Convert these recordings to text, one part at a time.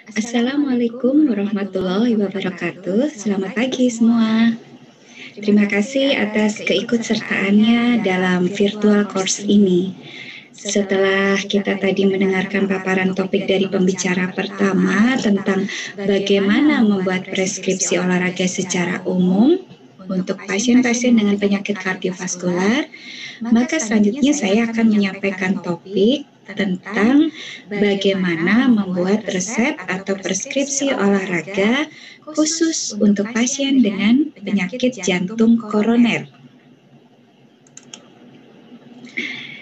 Assalamualaikum warahmatullahi wabarakatuh. Selamat pagi semua. Terima kasih atas keikutsertaannya dalam virtual course ini. Setelah kita tadi mendengarkan paparan topik dari pembicara pertama tentang bagaimana membuat preskripsi olahraga secara umum untuk pasien-pasien dengan penyakit kardiovaskular, maka selanjutnya saya akan menyampaikan topik tentang bagaimana membuat resep atau preskripsi olahraga khusus untuk pasien dengan penyakit jantung koroner.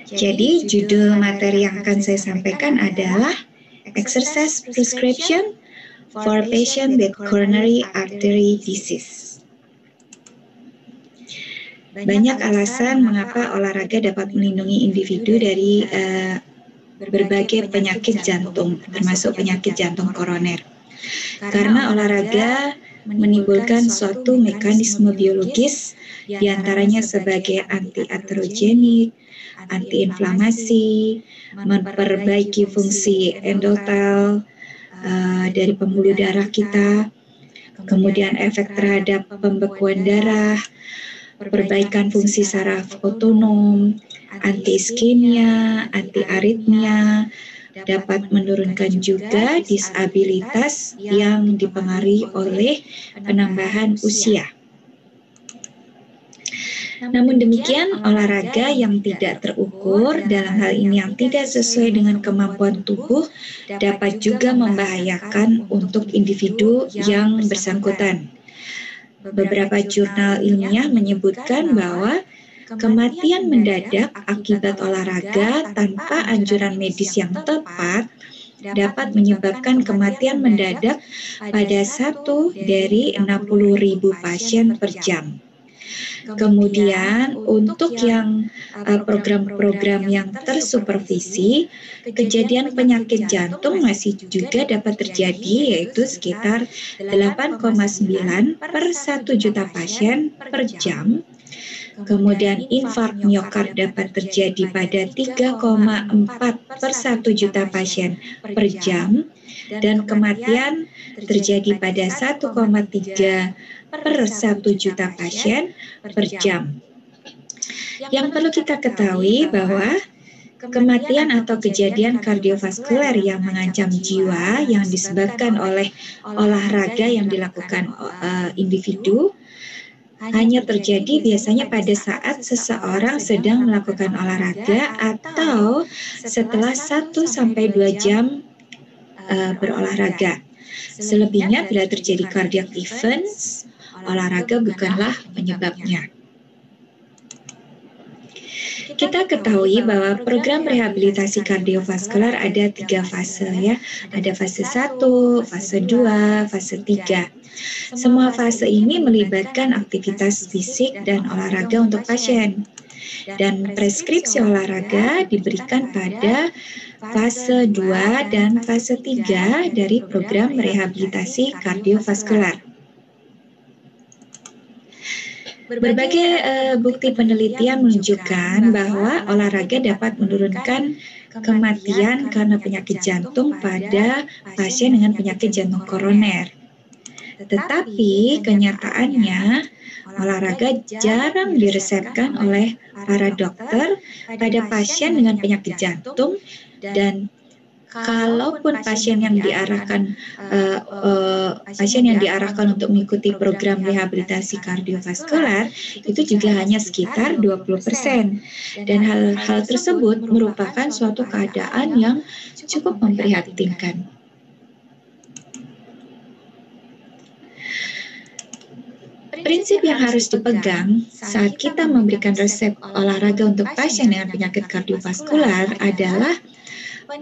Jadi, judul materi yang akan saya sampaikan adalah Exercise Prescription for Patient with Coronary Artery Disease. Banyak alasan mengapa olahraga dapat melindungi individu dari berbagai penyakit jantung, termasuk penyakit jantung koroner. Karena olahraga menimbulkan suatu mekanisme biologis, diantaranya sebagai anti-aterogenik, antiinflamasi, memperbaiki fungsi endotel dari pembuluh darah kita, kemudian efek terhadap pembekuan darah, perbaikan fungsi saraf otonom, anti-iskemia, anti-aritmia, dapat menurunkan juga disabilitas yang dipengaruhi oleh penambahan usia. Namun demikian, olahraga yang tidak terukur, dalam hal ini yang tidak sesuai dengan kemampuan tubuh, dapat juga membahayakan untuk individu yang bersangkutan. Beberapa jurnal ilmiah menyebutkan bahwa kematian mendadak akibat olahraga tanpa anjuran medis yang tepat dapat menyebabkan kematian mendadak pada 1 dari 60.000 pasien per jam. Kemudian untuk yang program-program yang tersupervisi, kejadian penyakit jantung masih juga dapat terjadi, yaitu sekitar 8,9 per 1 juta pasien per jam. Kemudian infark miokard dapat terjadi pada 3,4 per 1 juta pasien per jam, dan kematian terjadi pada 1,3 per 1 juta pasien per jam. Yang perlu kita ketahui bahwa kematian atau kejadian kardiovaskuler yang mengancam jiwa yang disebabkan oleh olahraga yang dilakukan individu hanya terjadi biasanya pada saat seseorang sedang melakukan olahraga atau setelah 1-2 jam berolahraga. Selebihnya bila terjadi cardiac events, olahraga bukanlah penyebabnya. Kita ketahui bahwa program rehabilitasi kardiovaskular ada 3 fase ya. Ada fase 1, fase 2, fase 3. Semua fase ini melibatkan aktivitas fisik dan olahraga untuk pasien. Dan preskripsi olahraga diberikan pada fase 2 dan fase 3 dari program rehabilitasi kardiovaskular. Berbagai bukti penelitian menunjukkan bahwa olahraga dapat menurunkan kematian karena penyakit jantung pada pasien dengan penyakit jantung koroner. Tetapi kenyataannya, olahraga jarang diresepkan oleh para dokter pada pasien dengan penyakit jantung, dan kalaupun pasien yang diarahkan untuk mengikuti program rehabilitasi kardiovaskular itu juga hanya sekitar 20%, dan hal tersebut merupakan suatu keadaan yang cukup memprihatinkan. Prinsip yang harus dipegang saat kita memberikan resep olahraga untuk pasien dengan penyakit kardiovaskular adalah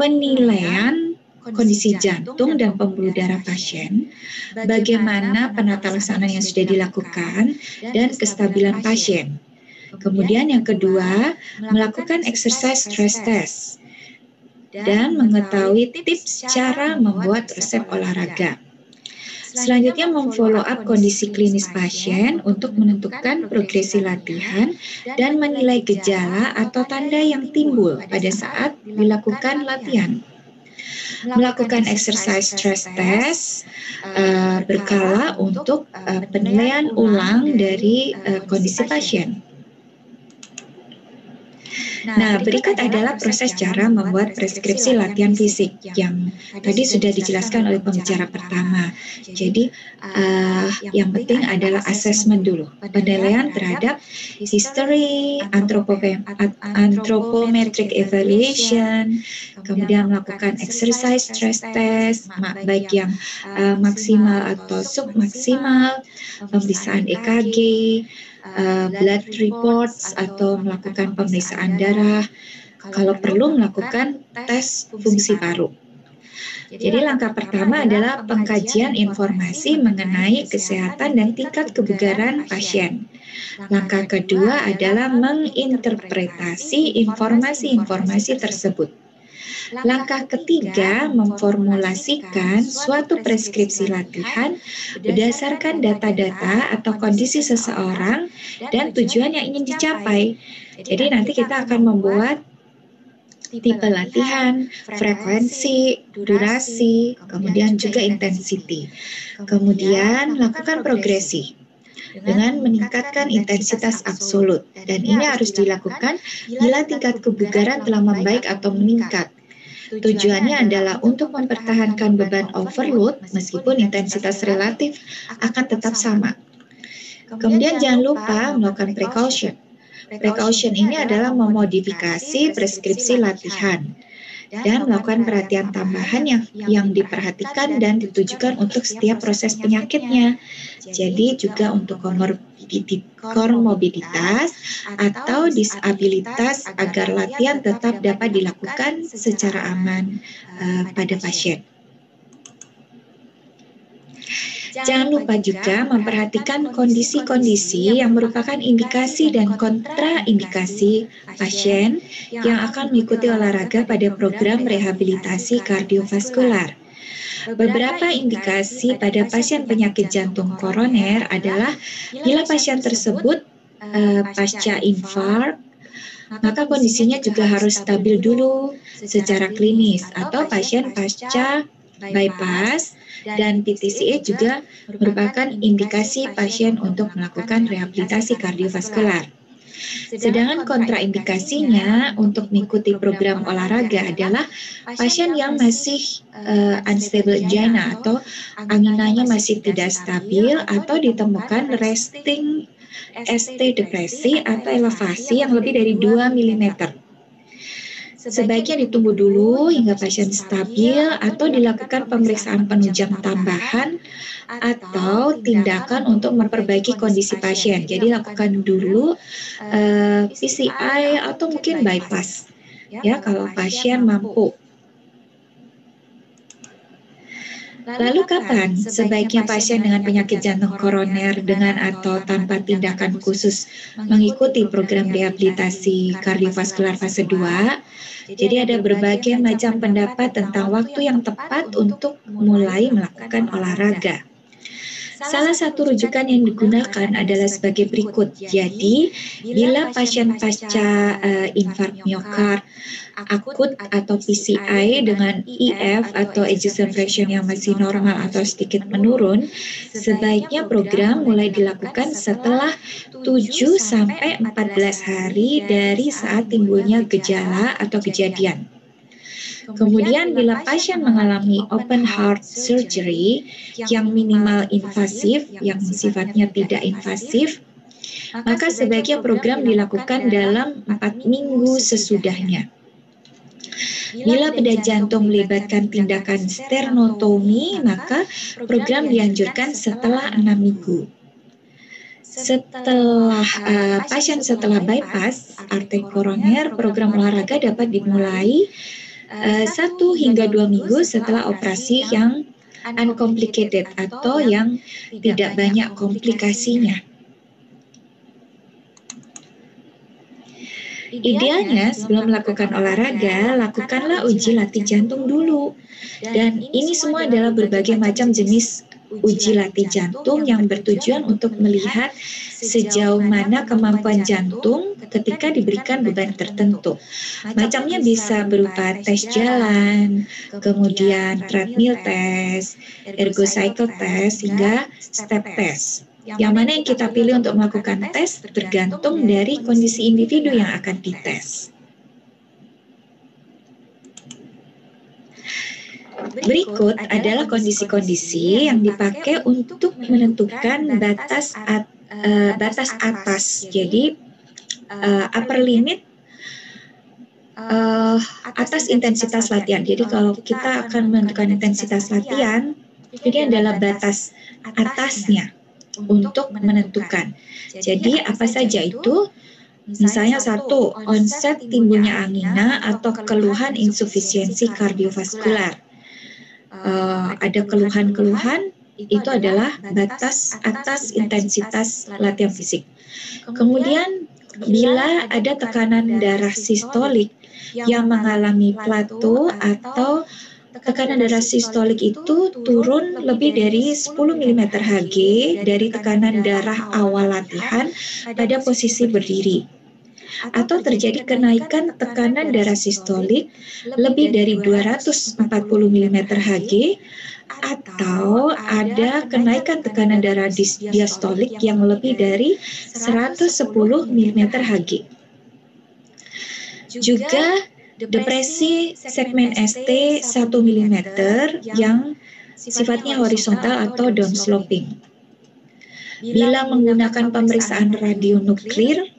penilaian kondisi jantung dan pembuluh darah pasien, bagaimana penata laksanaan yang sudah dilakukan, dan kestabilan pasien. Kemudian yang kedua, melakukan exercise stress test dan mengetahui tips cara membuat resep olahraga. Selanjutnya memfollow up kondisi klinis pasien untuk menentukan progresi latihan dan menilai gejala atau tanda yang timbul pada saat dilakukan latihan. Melakukan exercise stress test berkala untuk penilaian ulang dari kondisi pasien. Nah, berikut adalah proses cara membuat preskripsi latihan fisik yang tadi sudah dijelaskan oleh pembicara pertama. Jadi, yang penting adalah assessment dulu, penilaian terhadap history, anthropometric evaluation, kemudian melakukan exercise stress test, baik yang maksimal atau submaksimal, pemeriksaan EKG, blood reports atau melakukan pemeriksaan darah, kalau perlu melakukan tes fungsi paru. Jadi langkah pertama adalah pengkajian informasi mengenai kesehatan dan tingkat kebugaran pasien. Langkah kedua adalah menginterpretasi informasi-informasi tersebut. Langkah ketiga, memformulasikan suatu preskripsi latihan berdasarkan data-data atau kondisi seseorang dan tujuan yang ingin dicapai. Jadi nanti kita akan membuat tipe latihan, frekuensi, durasi, kemudian juga intensity. Kemudian lakukan progresi dengan meningkatkan intensitas absolut. Dan ini harus dilakukan bila tingkat kebugaran telah membaik atau meningkat. Tujuannya adalah untuk mempertahankan beban overload meskipun intensitas relatif akan tetap sama. Kemudian jangan lupa melakukan precaution. Precaution ini adalah memodifikasi preskripsi latihan dan melakukan perhatian tambahan yang diperhatikan dan ditujukan untuk setiap proses penyakitnya. Jadi juga untuk komorbiditas atau disabilitas agar latihan tetap dapat dilakukan secara aman pada pasien. Jangan lupa juga memperhatikan kondisi-kondisi yang merupakan indikasi dan kontraindikasi pasien yang akan mengikuti olahraga pada program rehabilitasi kardiovaskular. Beberapa indikasi pada pasien penyakit jantung koroner adalah bila pasien tersebut pasca infark, maka kondisinya juga harus stabil dulu secara klinis, atau pasien pasca bypass dan PTCA juga merupakan indikasi pasien untuk melakukan rehabilitasi kardiovaskular. Sedangkan kontraindikasinya untuk mengikuti program olahraga adalah pasien yang masih unstable angina atau anginanya masih tidak stabil atau ditemukan resting ST depresi atau elevasi yang lebih dari 2 mm. Sebaiknya ditunggu dulu hingga pasien stabil atau dilakukan pemeriksaan penunjang tambahan atau tindakan untuk memperbaiki kondisi pasien. Jadi lakukan dulu PCI atau mungkin bypass ya kalau pasien mampu. Lalu kapan sebaiknya pasien dengan penyakit jantung koroner dengan atau tanpa tindakan khusus mengikuti program rehabilitasi kardiovaskular fase 2? Jadi ada berbagai macam pendapat tentang waktu yang tepat untuk mulai melakukan olahraga. Salah satu rujukan yang digunakan adalah sebagai berikut. Jadi, bila pasien pasca infark miokard akut atau PCI dengan EF atau ejection fraction yang masih normal atau sedikit menurun, sebaiknya program mulai dilakukan setelah 7 sampai 14 hari dari saat timbulnya gejala atau kejadian. Kemudian bila pasien mengalami open heart surgery yang minimal invasif, yang sifatnya tidak invasif, maka sebaiknya program dilakukan dalam 4 minggu sesudahnya. Bila bedah jantung melibatkan tindakan sternotomi, maka program dianjurkan setelah 6 minggu. Setelah pasien setelah bypass arteri koroner, program olahraga dapat dimulai 1 hingga 2 minggu setelah operasi yang uncomplicated atau yang tidak banyak komplikasinya. Idealnya sebelum melakukan olahraga, lakukanlah uji latih jantung dulu. Dan ini semua adalah berbagai macam jenis uji latih jantung yang bertujuan untuk melihat sejauh mana kemampuan jantung ketika diberikan beban tertentu. Macamnya bisa berupa tes jalan, kemudian treadmill test, ergo cycle test, hingga step test. Yang mana yang kita pilih untuk melakukan tes tergantung dari kondisi individu yang akan dites. Berikut adalah kondisi-kondisi yang dipakai untuk menentukan batas atas. Jadi upper limit atas intensitas latihan. Jadi kalau kita akan menentukan intensitas latihan, ini adalah batas atasnya untuk menentukan. Jadi apa saja itu? Misalnya 1, onset timbulnya angina atau keluhan insufisiensi kardiovaskular. Ada keluhan-keluhan, itu adalah batas atas intensitas latihan fisik. Kemudian bila ada tekanan darah sistolik yang mengalami plateau atau tekanan darah sistolik itu turun lebih dari 10 mm Hg dari tekanan darah awal latihan pada posisi berdiri, atau terjadi kenaikan tekanan darah sistolik lebih dari 240 mm Hg, atau ada kenaikan tekanan darah diastolik yang lebih dari 110 mm Hg. Juga depresi segmen ST 1 mm yang sifatnya horizontal atau downsloping. Bila menggunakan pemeriksaan radionuklir,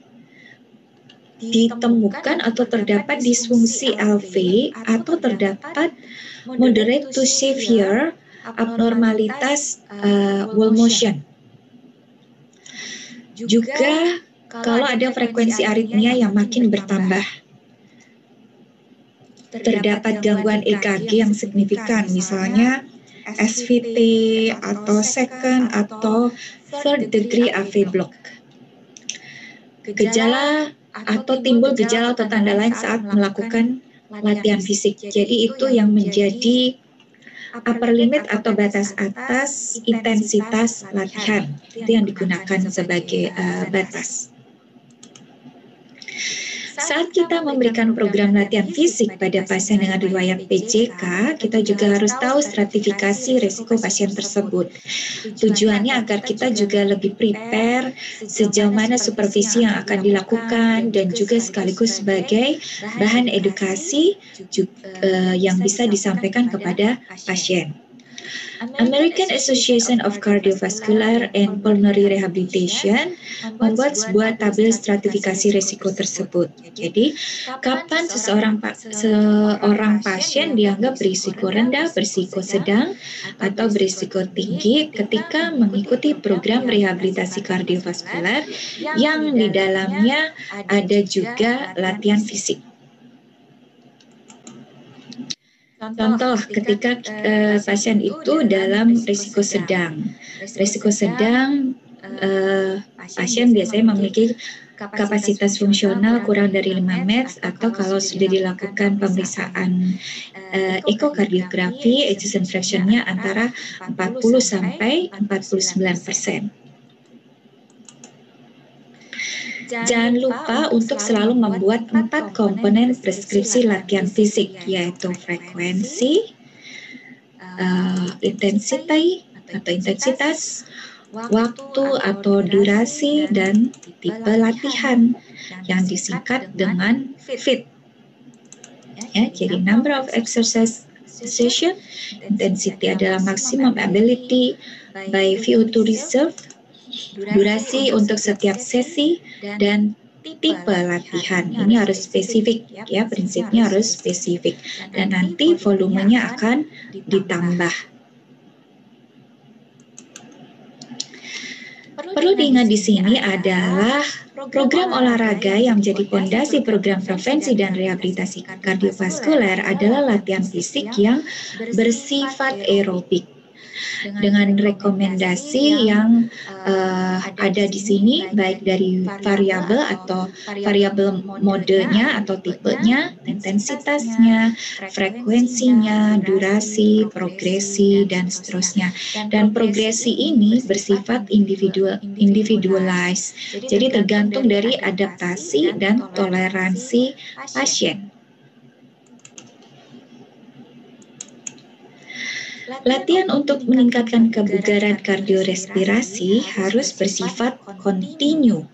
ditemukan atau terdapat disfungsi LV atau terdapat moderate to severe abnormalitas wall motion. Juga kalau ada frekuensi aritmia yang makin bertambah, terdapat gangguan EKG yang signifikan, misalnya SVT atau second atau third degree AV block. Gejala atau timbul gejala atau tanda lain saat melakukan latihan fisik. Jadi itu yang menjadi upper limit atau batas atas intensitas latihan. Itu yang digunakan sebagai batas. Saat kita memberikan program latihan fisik pada pasien dengan riwayat PJK, kita juga harus tahu stratifikasi risiko pasien tersebut. Tujuannya agar kita juga lebih prepare sejauh mana supervisi yang akan dilakukan dan juga sekaligus sebagai bahan edukasi yang bisa disampaikan kepada pasien. American Association of Cardiovascular and Pulmonary Rehabilitation membuat sebuah tabel stratifikasi risiko tersebut. Jadi, kapan seorang pasien dianggap berisiko rendah, berisiko sedang, atau berisiko tinggi ketika mengikuti program rehabilitasi kardiovaskular yang di dalamnya ada juga latihan fisik. Contoh, ketika pasien itu dalam risiko sedang. Risiko sedang, pasien biasanya memiliki kapasitas fungsional kurang dari 5 meds, atau kalau sudah dilakukan pemeriksaan ekokardiografi, ejection fraction-nya antara 40 sampai 49%. Jangan lupa untuk selalu membuat 4 komponen preskripsi latihan fisik, yaitu frekuensi, intensitas, waktu atau durasi, dan tipe latihan yang disingkat dengan FIT. Ya, jadi number of exercise session, intensity adalah maximum ability by VO2 reserve, durasi untuk setiap sesi, dan tipe latihan. Ini harus spesifik, ya, prinsipnya harus spesifik, dan nanti volumenya akan ditambah. Perlu diingat di sini adalah program olahraga yang menjadi fondasi program prevensi dan rehabilitasi kardiovaskuler adalah latihan fisik yang bersifat aerobik. dengan rekomendasi yang ada di sini, baik dari variabel atau variabel modenya atau tipenya, intensitasnya, frekuensinya, durasi, progresi, dan seterusnya. Dan progresi ini bersifat individualized, jadi tergantung dari adaptasi dan toleransi pasien. Latihan untuk meningkatkan kebugaran kardiorespirasi harus bersifat kontinu,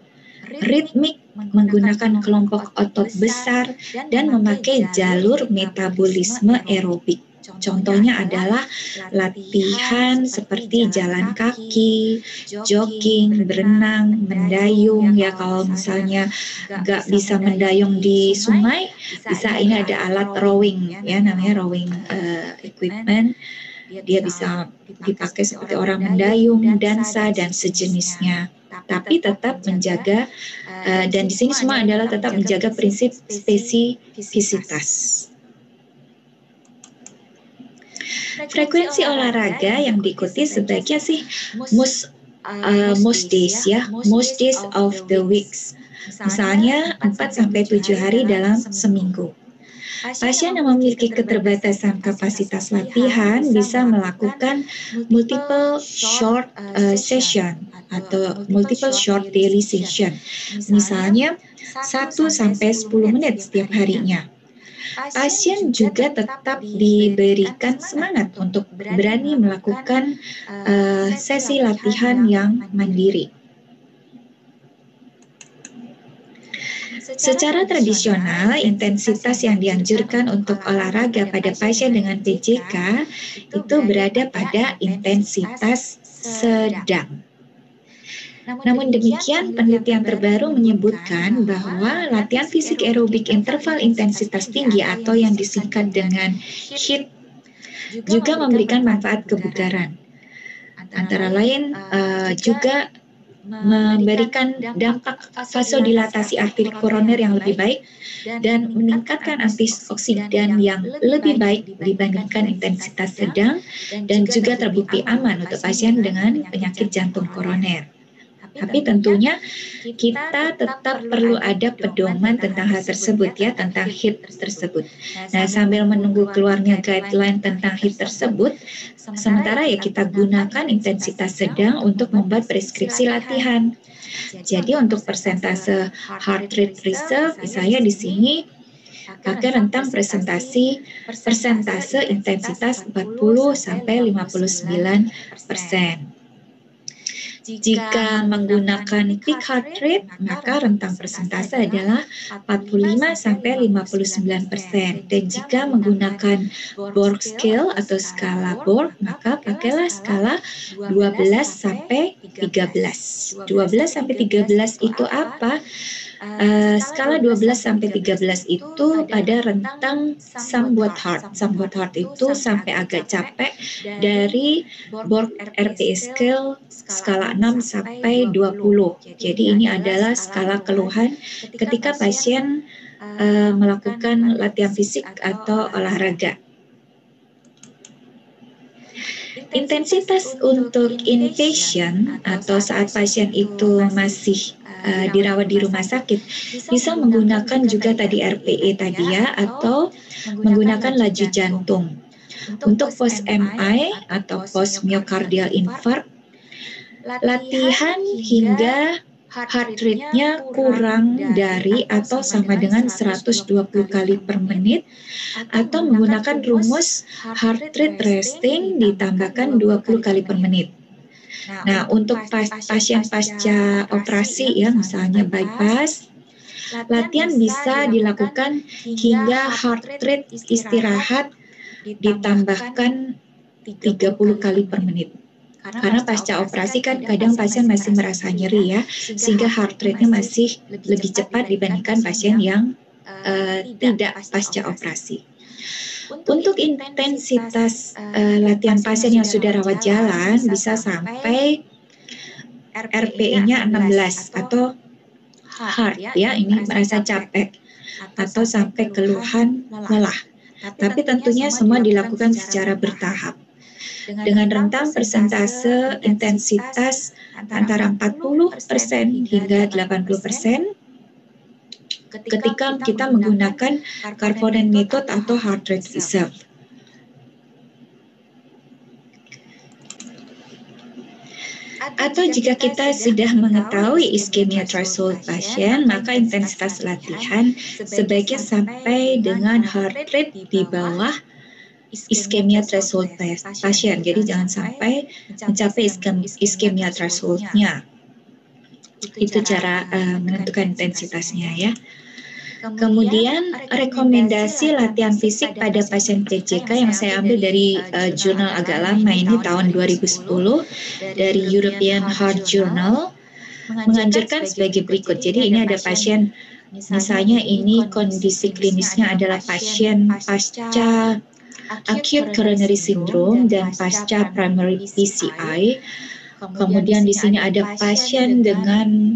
ritmik, menggunakan kelompok otot besar, dan memakai jalur metabolisme aerobik. Contohnya adalah latihan seperti jalan kaki, jogging, berenang, mendayung. Ya, kalau misalnya nggak bisa mendayung di sungai, bisa ini ada alat rowing, ya namanya rowing equipment. Dia bisa dipakai seperti orang mendayung, dansa, dan sejenisnya. Tapi tetap menjaga, dan di sini semua adalah tetap menjaga prinsip spesifisitas. Frekuensi olahraga yang diikuti sebaiknya sih most days of the weeks. Misalnya 4-7 hari dalam seminggu. Pasien yang memiliki keterbatasan kapasitas latihan bisa melakukan multiple short session atau multiple short daily session. Misalnya 1-10 menit setiap harinya. Pasien juga tetap diberikan semangat untuk berani melakukan sesi latihan yang mandiri. Secara tradisional, intensitas yang dianjurkan untuk olahraga pada pasien dengan PJK itu berada pada intensitas sedang. Namun demikian, penelitian terbaru menyebutkan bahwa latihan fisik aerobik interval intensitas tinggi atau yang disingkat dengan HIIT juga memberikan manfaat kebugaran. Antara lain juga memberikan dampak vasodilatasi arteri koroner yang lebih baik dan meningkatkan antioksidan yang lebih baik dibandingkan intensitas sedang, dan juga terbukti aman untuk pasien dengan penyakit jantung koroner. Tapi tentunya kita tetap perlu ada pedoman tentang hal tersebut, ya, tentang HIIT tersebut. Nah, sambil menunggu keluarnya guideline tentang HIIT tersebut, sementara ya kita gunakan intensitas sedang untuk membuat preskripsi latihan. Jadi untuk persentase heart rate reserve, misalnya di sini pakai rentang persentase intensitas 40-59%. Jika menggunakan peak heart rate, maka rentang persentase adalah 45-59%. Dan jika menggunakan Borg scale atau skala Borg, maka pakailah skala 12-13. 12-13 itu apa? Skala 12-13 itu pada rentang somewhat hard. Somewhat hard itu sampai agak capek dari Borg RPE scale skala 6-20. Jadi ini adalah skala keluhan ketika pasien melakukan latihan fisik atau olahraga. Intensitas untuk inpatient atau saat pasien itu masih dirawat di rumah sakit bisa menggunakan juga tadi RPE tadi, ya, atau menggunakan laju jantung. Untuk post MI atau post myocardial infarct, latihan hingga heart rate-nya kurang dari atau sama dengan 120 kali per menit, atau menggunakan rumus heart rate resting ditambahkan 20 kali per menit. Nah, untuk pasien pasca operasi, ya, misalnya bypass, latihan bisa dilakukan hingga heart rate istirahat ditambahkan 30 kali per menit. Karena pasca operasi kan kadang pasien masih merasa nyeri, ya, sehingga heart rate-nya masih lebih cepat dibandingkan pasien yang tidak pasca operasi. Untuk intensitas latihan pasien yang sudah rawat jalan bisa sampai RPE-nya 16 atau hard, ya, ini merasa capek atau sampai keluhan lelah. Tapi tentunya semua dilakukan secara bertahap. dengan rentang persentase intensitas antara 40% hingga 80% ketika kita menggunakan Karpinen method atau heart rate reserve. Atau jika kita sudah mengetahui iskemia threshold pasien, maka intensitas latihan sebaiknya sampai dengan heart rate di bawah iskemia threshold pasien. Jadi jangan sampai mencapai iskemia threshold-nya. Itu cara menentukan intensitasnya ya. Kemudian rekomendasi latihan fisik pada pasien PJK yang saya ambil dari jurnal agak lama ini tahun 2010 dari European Heart Journal menganjurkan sebagai berikut. Jadi ini ada pasien, misalnya ini kondisi klinisnya adalah pasien pasca acute coronary syndrome dan pasca primary PCI. Kemudian di sini ada pasien dengan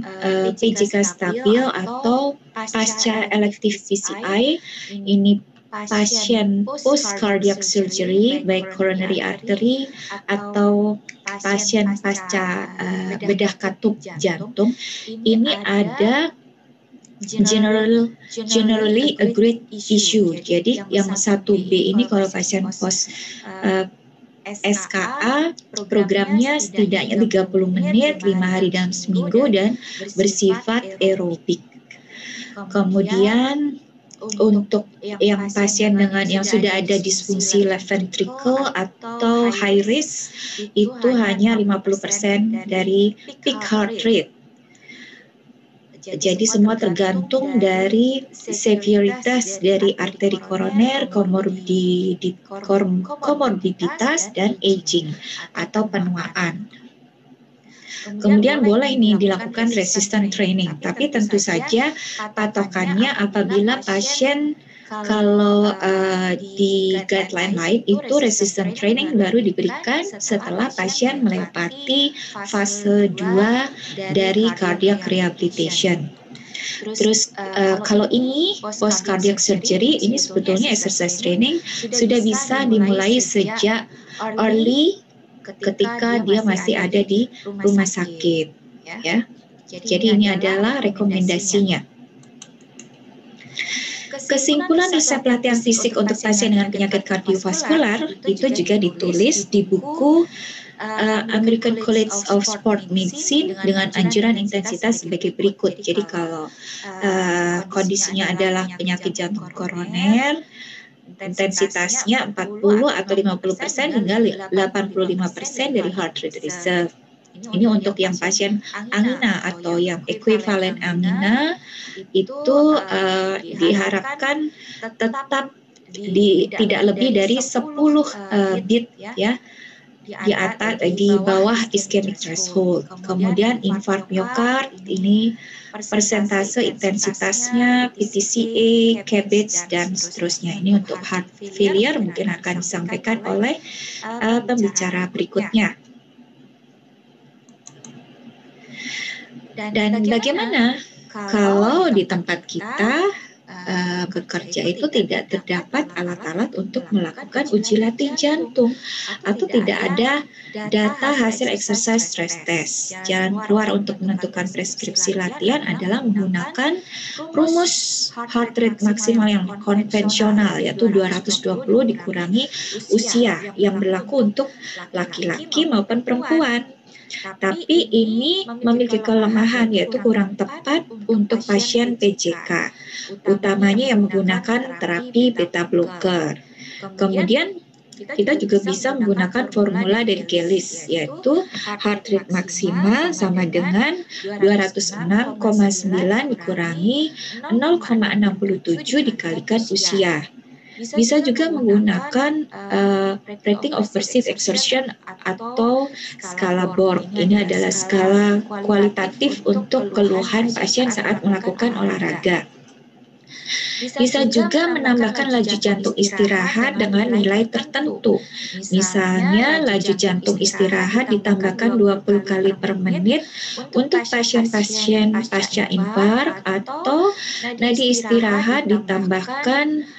PJK stabil atau pasca elective PCI. Ini pasien post cardiac surgery baik coronary artery atau pasien pasca bedah katup jantung. Ini ada generally a great issue. Jadi yang 1B ini kalau pasien post SKA programnya setidaknya 30 menit 5 hari dalam seminggu dan bersifat aerobik. Kemudian untuk yang pasien dengan yang sudah ada disfungsi left ventricle atau high risk itu hanya 50% dari peak heart rate. Jadi semua tergantung dari severitas dari arteri koroner, komorbiditas dan aging atau penuaan. Kemudian boleh nih dilakukan resistant training, tapi tentu saja patokannya apabila pasien kalau di guideline lain itu resistant training baru diberikan setelah pasien melewati fase 2 dari cardiac rehabilitation. Terus kalau ini post cardiac surgery ini sebetulnya exercise training sudah bisa dimulai sejak early ketika dia masih ada di rumah sakit ya. Jadi ini adalah rekomendasinya. Kesimpulan resep latihan fisik untuk pasien dengan penyakit kardiovaskular itu juga ditulis di buku American College of Sport Medicine dengan anjuran intensitas sebagai berikut. Jadi kalau kondisinya adalah penyakit jantung koroner, intensitasnya 40 atau 50% hingga 85% dari heart rate reserve. Ini untuk yang pasien angina atau yang ekuivalen angina itu diharapkan tetap tidak lebih dari 10 beat ya di bawah ischemic threshold. Kemudian infark miokard ini persentase intensitasnya PTCA, CABG dan seterusnya. Ini untuk heart failure mungkin akan disampaikan oleh pembicara berikutnya. Dan bagaimana kalau di tempat kita bekerja itu tidak terdapat alat-alat untuk melakukan uji latih jantung atau tidak ada data hasil exercise stress test. Jalan keluar untuk menentukan preskripsi latihan adalah menggunakan rumus heart rate maksimal yang konvensional yaitu 220 dikurangi usia yang berlaku untuk laki-laki maupun perempuan. Tapi ini memiliki kelemahan yaitu kurang tepat untuk pasien PJK, utamanya yang menggunakan terapi beta blocker. Kemudian kita juga bisa menggunakan formula dari Gallis yaitu heart rate maksimal sama dengan 206,9 dikurangi 0,67 dikalikan usia. Bisa juga menggunakan rating of perceived exertion atau skala Borg. Ini adalah skala kualitatif untuk keluhan pasien saat melakukan olahraga. Bisa juga menambahkan laju jantung istirahat dengan nilai tertentu. Misalnya laju jantung istirahat ditambahkan 20 kali per menit untuk pasien-pasien pasca infark atau nadi istirahat ditambahkan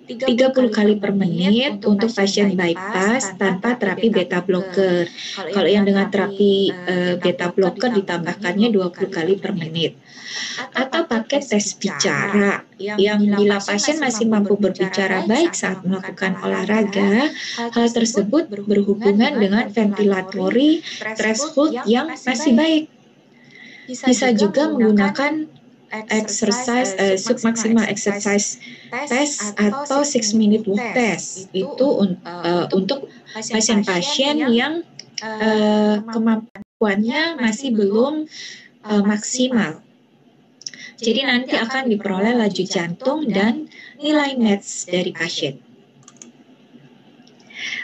30 kali per menit untuk pasien bypass tanpa terapi beta blocker. Kalau yang dengan terapi beta blocker ditambahkannya 20 kali per menit. Atau pakai tes bicara yang bila pasien masih mampu berbicara baik saat melakukan olahraga, hal tersebut berhubungan dengan ventilatory threshold yang masih baik. Bisa juga menggunakan exercise submaximal exercise test atau 6-minute walk test itu untuk pasien-pasien yang kemampuannya masih belum maksimal. Jadi nanti akan diperoleh laju jantung dan nilai METS dari pasien.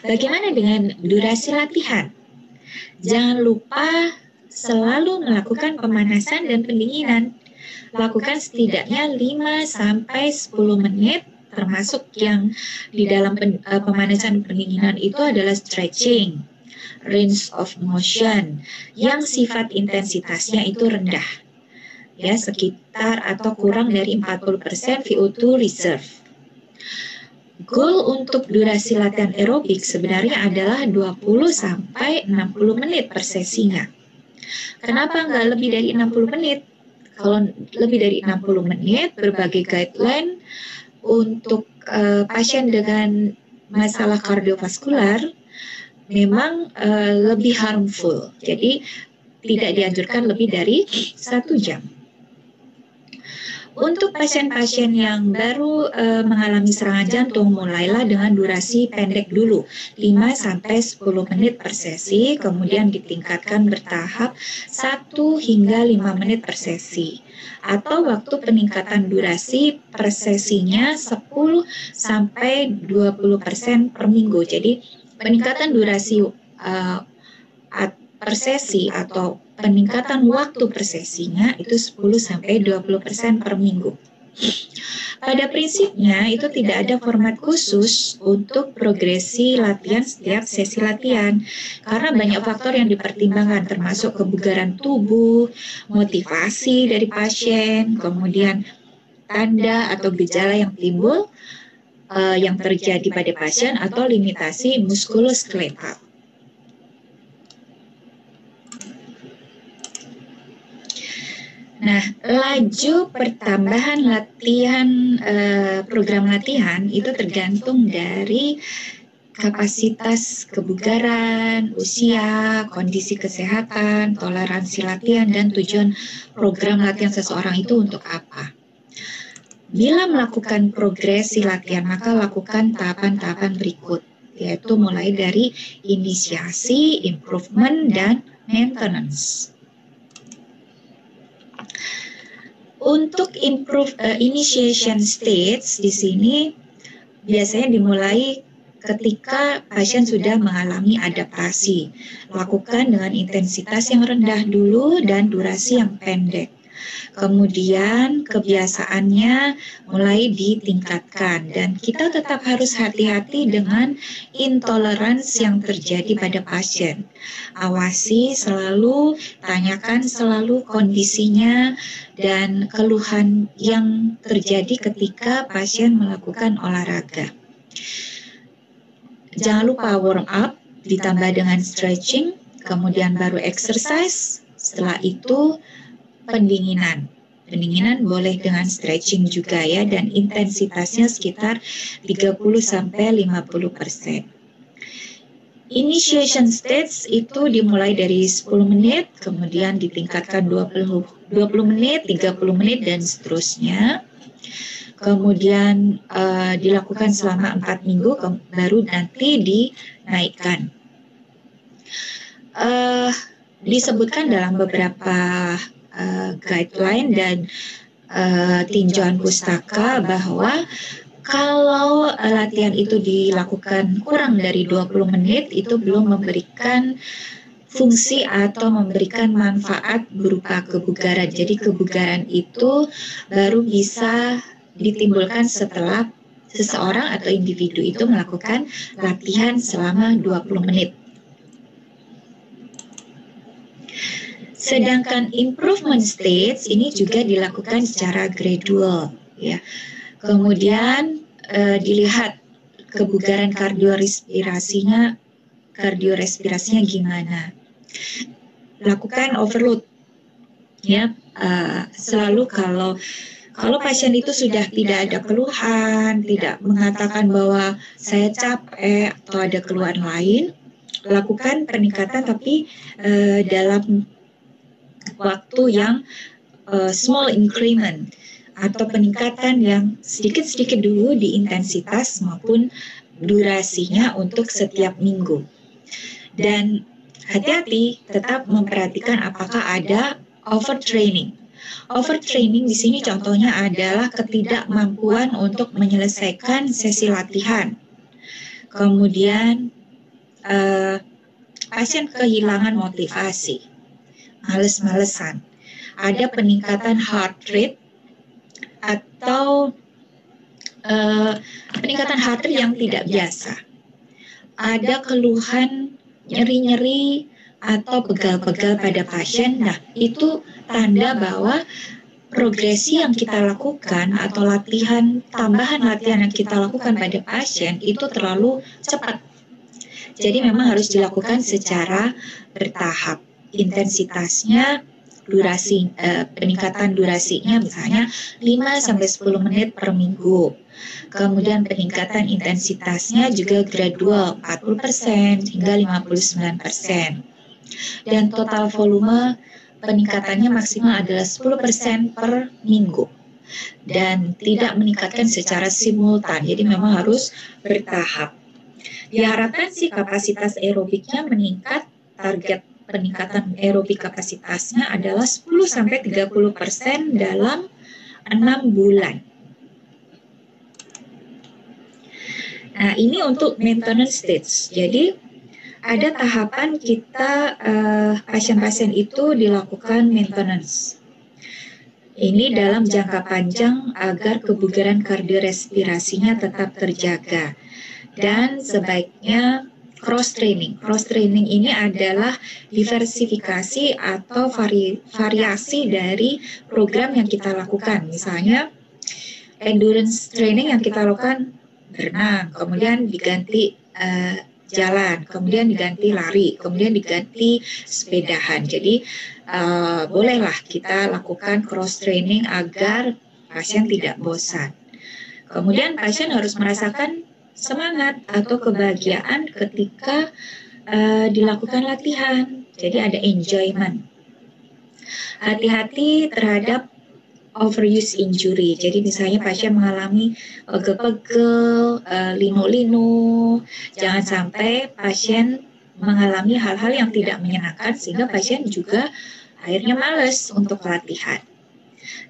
Bagaimana dengan durasi latihan? Jangan lupa selalu melakukan pemanasan dan pendinginan. Lakukan setidaknya 5-10 menit, termasuk yang di dalam pemanasan pendinginan itu adalah stretching, range of motion, yang sifat intensitasnya itu rendah, ya sekitar atau kurang dari 40% VO2 reserve. Goal untuk durasi latihan aerobik sebenarnya adalah 20-60 menit per sesinya. Kenapa nggak lebih dari 60 menit? Kalau lebih dari 60 menit, berbagai guideline untuk pasien dengan masalah kardiovaskular memang lebih harmful. Jadi tidak dianjurkan lebih dari 1 jam. Untuk pasien-pasien yang baru mengalami serangan jantung, mulailah dengan durasi pendek dulu, 5-10 menit per sesi, kemudian ditingkatkan bertahap 1 hingga 5 menit per sesi. Atau waktu peningkatan durasi per sesinya 10-20% per minggu. Jadi peningkatan durasi per sesi atau peningkatan waktu per sesinya itu 10-20% per minggu. Pada prinsipnya itu tidak ada format khusus untuk progresi latihan setiap sesi latihan karena banyak faktor yang dipertimbangkan termasuk kebugaran tubuh, motivasi dari pasien, kemudian tanda atau gejala yang timbul yang terjadi pada pasien atau limitasi muskuloskeletal. Nah, laju pertambahan latihan, program latihan itu tergantung dari kapasitas kebugaran, usia, kondisi kesehatan, toleransi latihan, dan tujuan program latihan seseorang itu untuk apa. Bila melakukan progresi latihan, maka lakukan tahapan-tahapan berikut, yaitu mulai dari inisiasi, improvement, dan maintenance. Untuk initiation stage di sini biasanya dimulai ketika pasien sudah mengalami adaptasi. Lakukan dengan intensitas yang rendah dulu dan durasi yang pendek. Kemudian kebiasaannya mulai ditingkatkan dan kita tetap harus hati-hati dengan intoleransi yang terjadi pada pasien. Awasi selalu, tanyakan selalu kondisinya dan keluhan yang terjadi ketika pasien melakukan olahraga. Jangan lupa warm up ditambah dengan stretching, kemudian baru exercise, setelah itu pendinginan. Pendinginan boleh dengan stretching juga ya, dan intensitasnya sekitar 30-50%. Initiation stage itu dimulai dari 10 menit, kemudian ditingkatkan 20 menit, 30 menit, dan seterusnya. Kemudian dilakukan selama 4 minggu, baru nanti dinaikkan. Disebutkan dalam beberapa guideline dan tinjauan pustaka bahwa kalau latihan itu dilakukan kurang dari 20 menit itu belum memberikan fungsi atau memberikan manfaat berupa kebugaran. Jadi kebugaran itu baru bisa ditimbulkan setelah seseorang atau individu itu melakukan latihan selama 20 menit. Sedangkan improvement stage ini juga dilakukan secara gradual, ya. Kemudian dilihat kebugaran kardiorespirasinya gimana. Lakukan overload ya. Selalu kalau pasien itu sudah tidak ada keluhan, tidak mengatakan bahwa saya capek atau ada keluhan lain, lakukan peningkatan tapi dalam waktu yang small increment atau peningkatan yang sedikit-sedikit dulu di intensitas maupun durasinya untuk setiap minggu. Dan hati-hati tetap memperhatikan apakah ada overtraining. Overtraining di sini contohnya adalah ketidakmampuan untuk menyelesaikan sesi latihan. Kemudian pasien kehilangan motivasi, males-malesan. Ada peningkatan heart rate atau peningkatan heart rate yang tidak biasa. Ada keluhan nyeri-nyeri atau pegal-pegal pada pasien. Nah, itu tanda bahwa progresi yang kita lakukan atau tambahan latihan yang kita lakukan pada pasien itu terlalu cepat. Jadi memang harus dilakukan secara bertahap. Intensitasnya, peningkatan durasinya misalnya 5-10 menit per minggu. Kemudian peningkatan intensitasnya juga gradual 40% hingga 59%. Dan total volume peningkatannya maksimal adalah 10% per minggu. Dan tidak meningkatkan secara simultan, jadi memang harus bertahap. Diharapkan sih kapasitas aerobiknya meningkat, target peningkatan aerobik kapasitasnya adalah 10-30% dalam 6 bulan. Nah, ini untuk maintenance stage. Jadi, ada tahapan kita pasien-pasien itu dilakukan maintenance. Ini dalam jangka panjang agar kebugaran kardiorespirasinya tetap terjaga. Dan sebaiknya cross-training. Cross-training ini adalah diversifikasi atau variasi dari program yang kita lakukan. Misalnya, endurance training yang kita lakukan berenang, kemudian diganti jalan, kemudian diganti lari, kemudian diganti sepedahan. Jadi bolehlah kita lakukan cross-training agar pasien tidak bosan. Kemudian pasien harus merasakan semangat atau kebahagiaan ketika dilakukan latihan. Jadi ada enjoyment. Hati-hati terhadap overuse injury. Jadi misalnya pasien mengalami pegel-pegel, linu-linu. Jangan sampai pasien mengalami hal-hal yang tidak menyenangkan sehingga pasien juga akhirnya malas untuk latihan.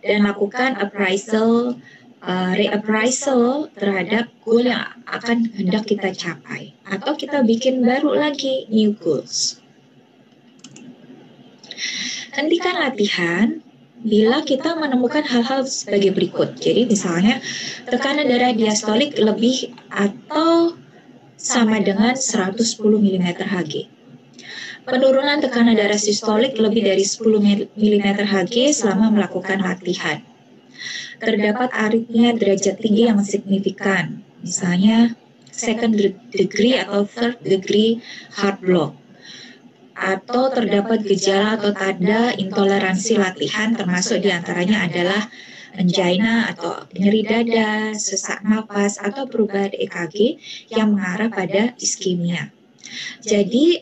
Dan lakukan reappraisal terhadap goal yang akan hendak kita capai. Atau kita bikin baru lagi new goals. Hentikan latihan bila kita menemukan hal-hal sebagai berikut. Jadi misalnya tekanan darah diastolik lebih atau sama dengan 110 mm Hg. Penurunan tekanan darah sistolik lebih dari 10 mm Hg selama melakukan latihan. Terdapat aritmia derajat tinggi yang signifikan, misalnya second degree atau third degree heart block. Atau terdapat gejala atau tanda intoleransi latihan, termasuk diantaranya adalah angina atau nyeri dada, sesak napas, atau perubahan EKG yang mengarah pada iskemia. Jadi,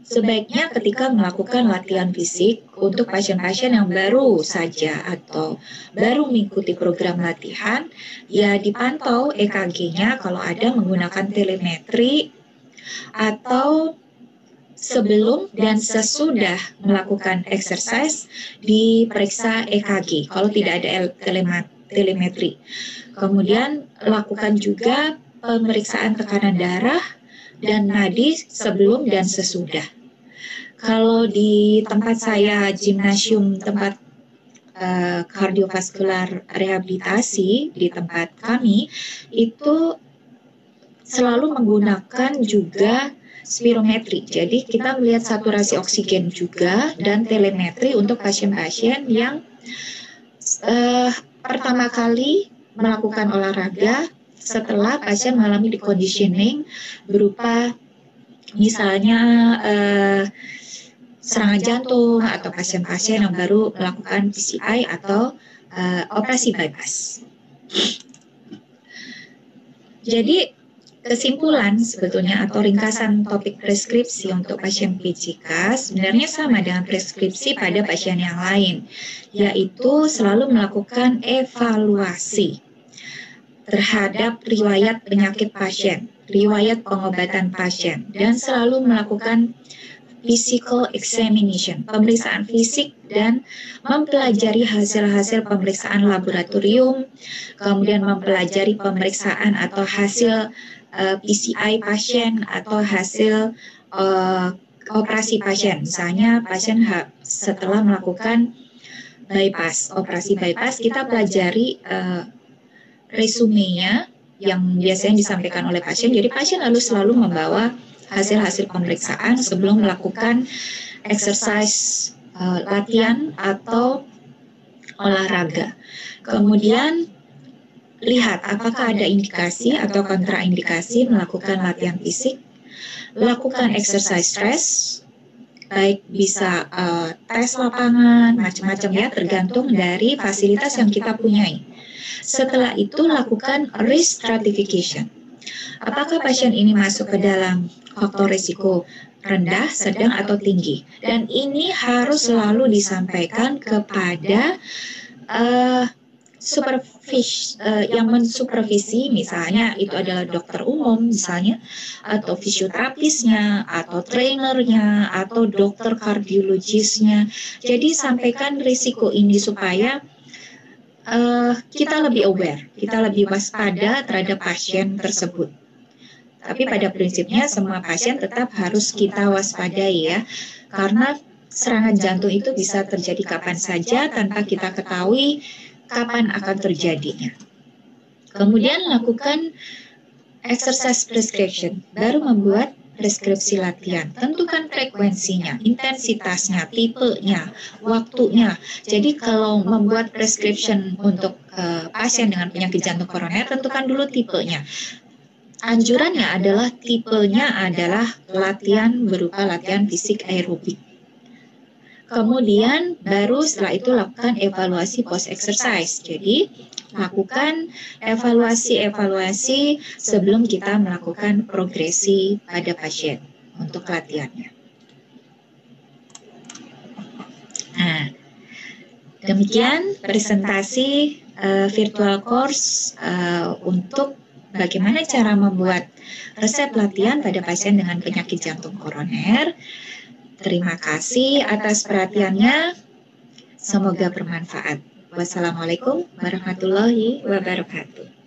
sebaiknya ketika melakukan latihan fisik untuk pasien-pasien yang baru saja atau baru mengikuti program latihan, ya dipantau EKG-nya kalau ada menggunakan telemetri atau sebelum dan sesudah melakukan exercise diperiksa EKG kalau tidak ada telemetri. Kemudian lakukan juga pemeriksaan tekanan darah dan nadi sebelum dan sesudah. Kalau di tempat saya, gimnasium tempat kardiovaskular rehabilitasi di tempat kami, itu selalu menggunakan juga spirometri. Jadi kita melihat saturasi oksigen juga dan telemetri untuk pasien-pasien yang pertama kali melakukan olahraga setelah pasien mengalami deconditioning berupa misalnya serangan jantung atau pasien-pasien yang baru melakukan PCI atau operasi bypass. Jadi kesimpulan sebetulnya atau ringkasan topik preskripsi untuk pasien PCK sebenarnya sama dengan preskripsi pada pasien yang lain, yaitu selalu melakukan evaluasi terhadap riwayat penyakit pasien, riwayat pengobatan pasien, dan selalu melakukan physical examination, pemeriksaan fisik, dan mempelajari hasil-hasil pemeriksaan laboratorium, kemudian mempelajari pemeriksaan atau hasil PCI pasien atau hasil operasi pasien. Misalnya pasien setelah melakukan bypass, operasi bypass, kita pelajari resumenya yang biasanya disampaikan oleh pasien. Jadi pasien lalu selalu membawa hasil-hasil pemeriksaan sebelum melakukan exercise latihan atau olahraga. Kemudian lihat apakah ada indikasi atau kontraindikasi melakukan latihan fisik, lakukan exercise stress, baik bisa tes lapangan, macam-macam ya, tergantung dari fasilitas yang kita punyai. Setelah itu lakukan risk stratification. Apakah pasien ini masuk ke dalam faktor risiko rendah, sedang, atau tinggi? Dan ini harus selalu disampaikan kepada yang mensupervisi, misalnya itu adalah dokter umum misalnya, atau fisioterapisnya, atau trainernya, atau dokter kardiologisnya. Jadi sampaikan risiko ini supaya kita lebih aware, kita lebih waspada terhadap pasien tersebut. Tapi pada prinsipnya semua pasien tetap harus kita waspadai ya, karena serangan jantung itu bisa terjadi kapan saja tanpa kita ketahui kapan akan terjadinya. Kemudian lakukan exercise prescription, baru membuat preskripsi latihan. Tentukan frekuensinya, intensitasnya, tipenya, waktunya. Jadi kalau membuat prescription untuk pasien dengan penyakit jantung koroner, tentukan dulu tipenya. Anjurannya adalah tipenya adalah latihan berupa latihan fisik aerobik. Kemudian baru setelah itu lakukan evaluasi post exercise. Jadi lakukan evaluasi sebelum kita melakukan progresi pada pasien untuk latihannya. Nah, demikian presentasi virtual course untuk bagaimana cara membuat resep latihan pada pasien dengan penyakit jantung koroner. Terima kasih atas perhatiannya. Semoga bermanfaat. Wassalamualaikum warahmatullahi wabarakatuh.